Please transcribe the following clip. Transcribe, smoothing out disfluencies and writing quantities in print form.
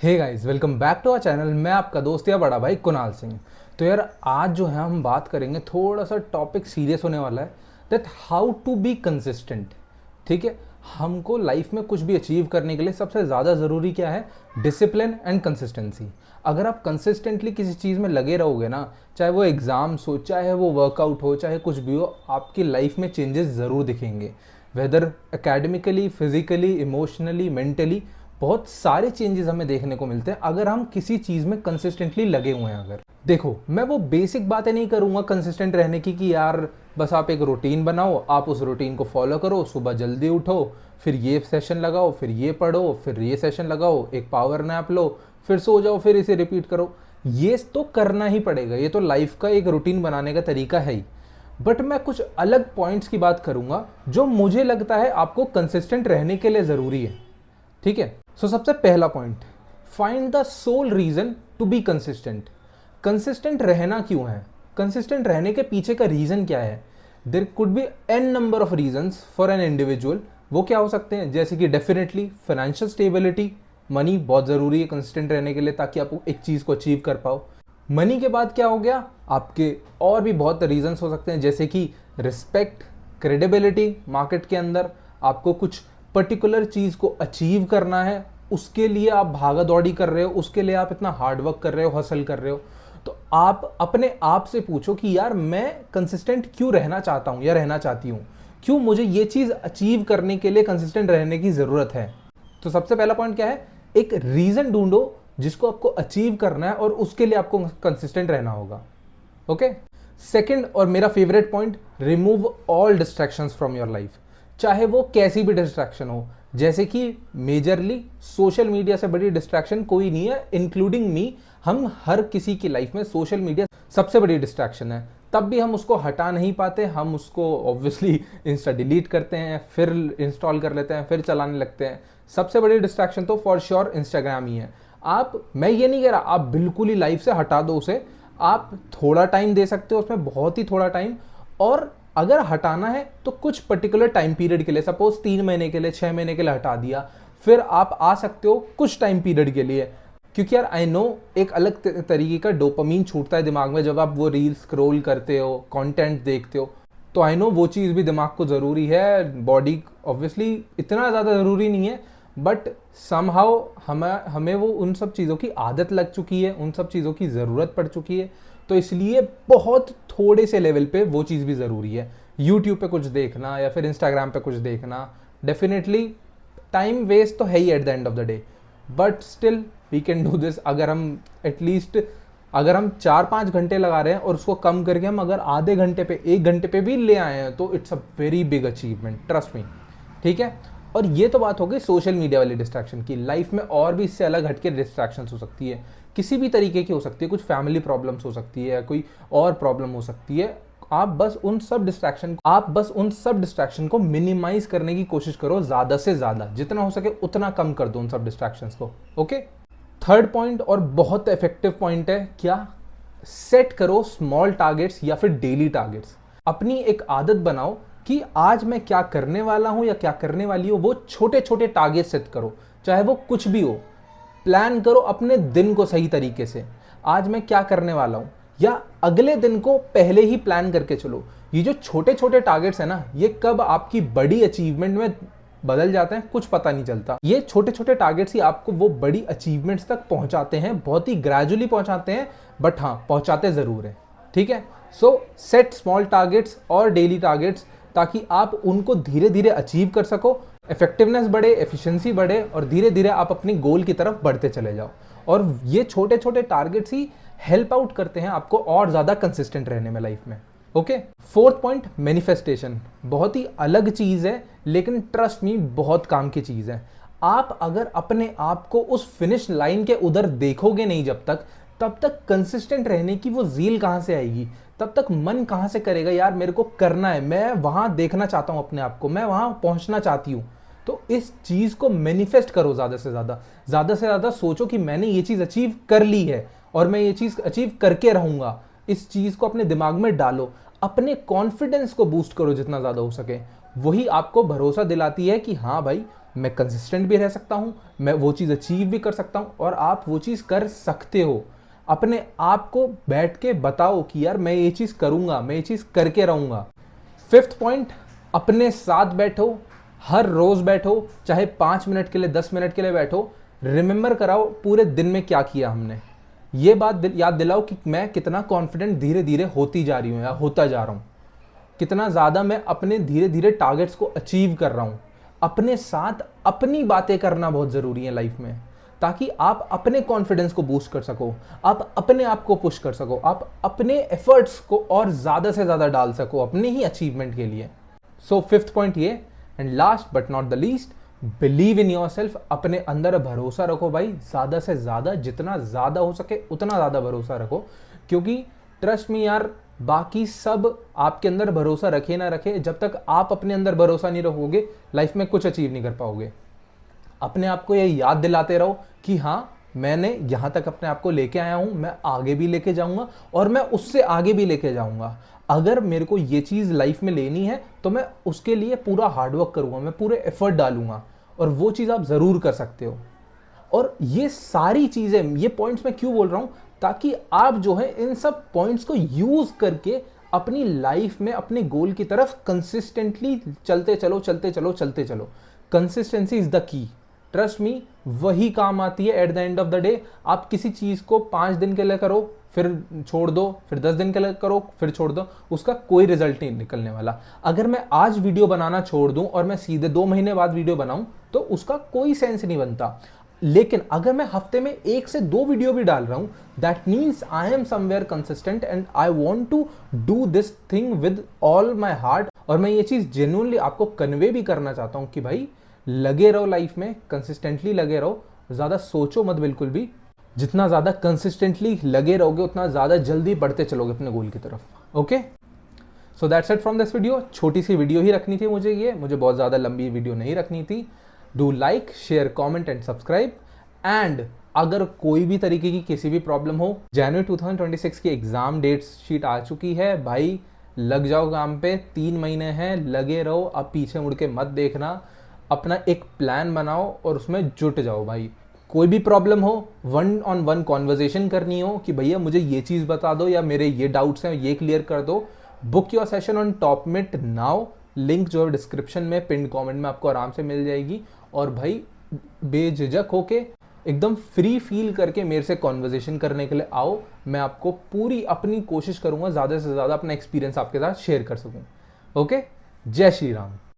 Hey guys, welcome back to our channel. मैं आपका दोस्त या बड़ा भाई कुणाल सिंह। तो यार आज जो है हम बात करेंगे, थोड़ा सा टॉपिक सीरियस होने वाला है, that how to be consistent. ठीक है, हमको लाइफ में कुछ भी अचीव करने के लिए सबसे ज़्यादा ज़रूरी क्या है? Discipline and consistency. अगर आप कंसिस्टेंटली किसी चीज़ में लगे रहोगे ना, चाहे वो एग्ज़ाम्स हो, चाहे वो वर्कआउट हो, चाहे कुछ भी हो, आपकी लाइफ में चेंजेस ज़रूर दिखेंगे। Whether academically, physically, emotionally, mentally, बहुत सारे चेंजेस हमें देखने को मिलते हैं अगर हम किसी चीज़ में कंसिस्टेंटली लगे हुए हैं। अगर देखो, मैं वो बेसिक बातें नहीं करूँगा कंसिस्टेंट रहने की कि यार बस आप एक रूटीन बनाओ, आप उस रूटीन को फॉलो करो, सुबह जल्दी उठो, फिर ये सेशन लगाओ, फिर ये पढ़ो, फिर ये सेशन लगाओ, एक पावर नैप लो, फिर सो जाओ, फिर इसे रिपीट करो। ये तो करना ही पड़ेगा, ये तो लाइफ का एक रूटीन बनाने का तरीका है ही। बट मैं कुछ अलग पॉइंट्स की बात करूँगा जो मुझे लगता है आपको कंसिस्टेंट रहने के लिए ज़रूरी है। ठीक है, सो सबसे पहला point, find the sole reason to be consistent. Consistent रहना क्यों है? कंसिस्टेंट रहने के पीछे का रीजन क्या है? There could be an number of reasons for an individual. वो क्या हो सकते हैं? जैसे कि डेफिनेटली फाइनेंशियल स्टेबिलिटी, मनी बहुत ज़रूरी है कंसिस्टेंट रहने के लिए ताकि आप एक चीज़ को अचीव कर पाओ। मनी के बाद क्या हो गया? आपके और भी बहुत रीजंस हो सकते हैं, जैसे कि रिस्पेक्ट, क्रेडिबिलिटी मार्केट के अंदर। आपको कुछ पर्टिकुलर चीज़ को अचीव करना है, उसके लिए आप भागा दौड़ी कर रहे हो, उसके लिए आप इतना हार्डवर्क कर रहे हो, हसल कर रहे हो। तो आप अपने आप से पूछो कि यार मैं कंसिस्टेंट क्यों रहना चाहता हूँ या रहना चाहती हूँ, क्यों मुझे ये चीज़ अचीव करने के लिए कंसिस्टेंट रहने की ज़रूरत है। तो सबसे पहला पॉइंट क्या है? एक रीज़न ढूंढो जिसको आपको अचीव करना है और उसके लिए आपको कंसिस्टेंट रहना होगा। ओके, सेकंड और मेरा favourite point, remove all distractions from your life. चाहे वो कैसी भी डिस्ट्रैक्शन हो, जैसे कि मेजरली सोशल मीडिया से बड़ी डिस्ट्रैक्शन कोई नहीं है, इंक्लूडिंग मी। हम हर किसी की लाइफ में सोशल मीडिया सबसे बड़ी डिस्ट्रैक्शन है, तब भी हम उसको हटा नहीं पाते। हम उसको ऑब्वियसली इंस्टा डिलीट करते हैं, फिर इंस्टॉल कर लेते हैं, फिर चलाने लगते हैं। सबसे बड़ी डिस्ट्रैक्शन तो फॉर श्योर इंस्टाग्राम ही है। मैं ये नहीं कह रहा आप बिल्कुल ही लाइफ से हटा दो उसे, आप थोड़ा टाइम दे सकते हो उसमें, बहुत ही थोड़ा टाइम। और अगर हटाना है तो कुछ पर्टिकुलर टाइम पीरियड के लिए, सपोज 3 महीने के लिए, 6 महीने के लिए हटा दिया, फिर आप आ सकते हो कुछ टाइम पीरियड के लिए। क्योंकि यार आई नो एक अलग तरीके का डोपामीन छूटता है दिमाग में जब आप वो रील स्क्रॉल करते हो, कंटेंट देखते हो। तो आई नो वो चीज़ भी दिमाग को ज़रूरी है, बॉडी ऑब्वियसली इतना ज़्यादा ज़रूरी नहीं है, बट समहाउ हमें वो उन सब चीज़ों की आदत लग चुकी है, उन सब चीज़ों की ज़रूरत पड़ चुकी है। तो इसलिए बहुत थोड़े से लेवल पे वो चीज़ भी ज़रूरी है। यूट्यूब पे कुछ देखना या फिर इंस्टाग्राम पे कुछ देखना डेफिनेटली टाइम वेस्ट तो है ही at the end of the day, but still we can do this. अगर हम एटलीस्ट अगर हम 4-5 घंटे लगा रहे हैं और उसको कम करके हम अगर आधे घंटे पे, 1 घंटे पे भी ले आए हैं, तो it's a very big achievement, trust me. ठीक है, और ये तो बात हो गई सोशल मीडिया वाली डिस्ट्रैक्शन की। लाइफ में और भी इससे अलग हटके डिस्ट्रैक्शंस हो सकती है, किसी भी तरीके की हो सकती है। कुछ फैमिली प्रॉब्लम्स हो सकती है, कोई और प्रॉब्लम हो सकती है। आप बस उन सब डिस्ट्रैक्शन को मिनिमाइज करने की कोशिश करो, ज़्यादा से ज़्यादा, जितना हो सके उतना कम कर दो उन सब डिस्ट्रैक्शंस को। ओके, थर्ड पॉइंट और बहुत इफेक्टिव पॉइंट है, क्या? सेट करो स्मॉल टारगेट्स या फिर डेली टारगेट्स। अपनी एक आदत बनाओ कि आज मैं क्या करने वाला हूं या क्या करने वाली हो, वो छोटे छोटे टारगेट सेट करो, चाहे वो कुछ भी हो। प्लान करो अपने दिन को सही तरीके से, आज मैं क्या करने वाला हूं, या अगले दिन को पहले ही प्लान करके चलो। ये जो छोटे छोटे टारगेट्स है ना, ये कब आपकी बड़ी अचीवमेंट में बदल जाते हैं कुछ पता नहीं चलता। ये छोटे छोटे टारगेट्स ही आपको वो बड़ी अचीवमेंट्स तक पहुंचाते हैं, बहुत ही ग्रेजुअली पहुंचाते हैं, बट हाँ पहुंचाते जरूर है। ठीक है, सो सेट स्मॉल टारगेट्स और डेली टारगेट्स ताकि आप उनको धीरे धीरे अचीव कर सको, इफेक्टिवनेस बढ़े, एफिशिएंसी बढ़े, और धीरे धीरे आप अपनी गोल की तरफ बढ़ते चले जाओ। और ये छोटे छोटे टारगेट्स ही हेल्प आउट करते हैं आपको और ज़्यादा कंसिस्टेंट रहने में लाइफ में। Okay, fourth point, manifestation. बहुत ही अलग चीज़ है, लेकिन ट्रस्ट मी बहुत काम की चीज़ है। आप अगर अपने आप को उस फिनिश लाइन के उधर देखोगे नहीं जब तक, तब तक कंसिस्टेंट रहने की वो ज़ील कहाँ से आएगी? तब तक मन कहाँ से करेगा यार मेरे को करना है, मैं वहाँ देखना चाहता हूँ अपने आप को, मैं वहाँ पहुँचना चाहती हूँ। तो इस चीज़ को मैनिफेस्ट करो, ज़्यादा से ज़्यादा सोचो कि मैंने ये चीज़ अचीव कर ली है और मैं ये चीज़ अचीव करके रहूँगा। इस चीज़ को अपने दिमाग में डालो, अपने कॉन्फिडेंस को बूस्ट करो जितना ज़्यादा हो सके। वही आपको भरोसा दिलाती है कि हाँ भाई मैं कंसिस्टेंट भी रह सकता हूँ, मैं वो चीज़ अचीव भी कर सकता हूँ, और आप वो चीज़ कर सकते हो। अपने आप को बैठ के बताओ कि यार मैं ये चीज़ करूँगा, मैं ये चीज़ करके रहूँगा। फिफ्थ पॉइंट, अपने साथ बैठो, हर रोज़ बैठो, चाहे 5 मिनट के लिए 10 मिनट के लिए बैठो, रिमेंबर कराओ पूरे दिन में क्या किया हमने। ये बात याद दिलाओ कि मैं कितना कॉन्फिडेंट धीरे धीरे होती जा रही हूँ या होता जा रहा हूँ, कितना ज़्यादा मैं अपने धीरे धीरे टारगेट्स को अचीव कर रहा हूँ। अपने साथ अपनी बातें करना बहुत ज़रूरी है लाइफ में, ताकि आप अपने कॉन्फिडेंस को बूस्ट कर सको, आप अपने आप को पुश कर सको, आप अपने एफर्ट्स को और ज़्यादा से ज़्यादा डाल सको अपने ही अचीवमेंट के लिए। सो फिफ्थ पॉइंट ये, and last but not the least, believe in your self. अपने अंदर भरोसा रखो भाई, ज़्यादा से ज़्यादा, जितना ज़्यादा हो सके उतना ज़्यादा भरोसा रखो, क्योंकि ट्रस्ट मी यार, बाकी सब आपके अंदर भरोसा रखे ना रखे, जब तक आप अपने अंदर भरोसा नहीं रखोगे लाइफ में कुछ अचीव नहीं कर पाओगे। अपने आप को ये याद दिलाते रहो कि हाँ, मैंने यहाँ तक अपने आप को लेके आया हूँ, मैं आगे भी लेके जाऊँगा और मैं उससे आगे भी लेके जाऊँगा। अगर मेरे को ये चीज़ लाइफ में लेनी है तो मैं उसके लिए पूरा हार्डवर्क करूँगा, मैं पूरे एफर्ट डालूंगा, और वो चीज़ आप ज़रूर कर सकते हो। और ये सारी चीज़ें, ये पॉइंट्स मैं क्यों बोल रहा हूँ, ताकि आप जो है इन सब पॉइंट्स को यूज़ करके अपनी लाइफ में अपने गोल की तरफ कंसिस्टेंटली चलते चलो चलते चलो चलते चलो। Consistency is the key, trust me, वही काम आती है eight the end of the day. आप किसी चीज़ को 5 दिन के लिए करो, फिर छोड़ दो, फिर 10 दिन के लिए करो, फिर छोड़ दो, उसका कोई रिजल्ट नहीं निकलने वाला। अगर मैं आज वीडियो बनाना छोड़ दूं और मैं सीधे 2 महीने बाद वीडियो बनाऊं तो उसका कोई सेंस नहीं बनता। लेकिन अगर मैं हफ्ते में 1 से 2 वीडियो भी डाल रहा हूं, that means I am somewhere consistent and I want to do this thing with all my heart. और मैं ये चीज़ जेन्युइनली आपको कन्वे भी करना चाहता हूं कि भाई लगे रहो लाइफ में, कंसिस्टेंटली लगे रहो, ज़्यादा सोचो मत बिल्कुल भी। जितना ज़्यादा कंसिस्टेंटली लगे रहोगे उतना ज़्यादा जल्दी बढ़ते चलोगे अपने गोल की तरफ। Okay, so that's it from this video. छोटी सी वीडियो ही रखनी थी मुझे बहुत ज़्यादा लंबी वीडियो नहीं रखनी थी। Do like, share, comment and subscribe. And अगर कोई भी तरीके की किसी भी प्रॉब्लम हो, जनवरी 2026 की एग्ज़ाम डेट शीट आ चुकी है भाई, लग जाओ काम पे, 3 महीने हैं, लगे रहो, अब पीछे मुड़ के मत देखना, अपना एक प्लान बनाओ और उसमें जुट जाओ भाई। कोई भी प्रॉब्लम हो, 1-on-1 कॉन्वर्जेशन करनी हो कि भैया मुझे ये चीज़ बता दो या मेरे ये डाउट्स हैं ये क्लियर कर दो, book your session on Topmate now. Link जो है डिस्क्रिप्शन में पिन कमेंट में आपको आराम से मिल जाएगी। और भाई बेझिझक होके एकदम फ्री फील करके मेरे से कॉन्वर्जेशन करने के लिए आओ। मैं आपको पूरी अपनी कोशिश करूँगा ज़्यादा से ज़्यादा अपना एक्सपीरियंस आपके साथ शेयर कर सकूँ। ओके, जय श्री राम।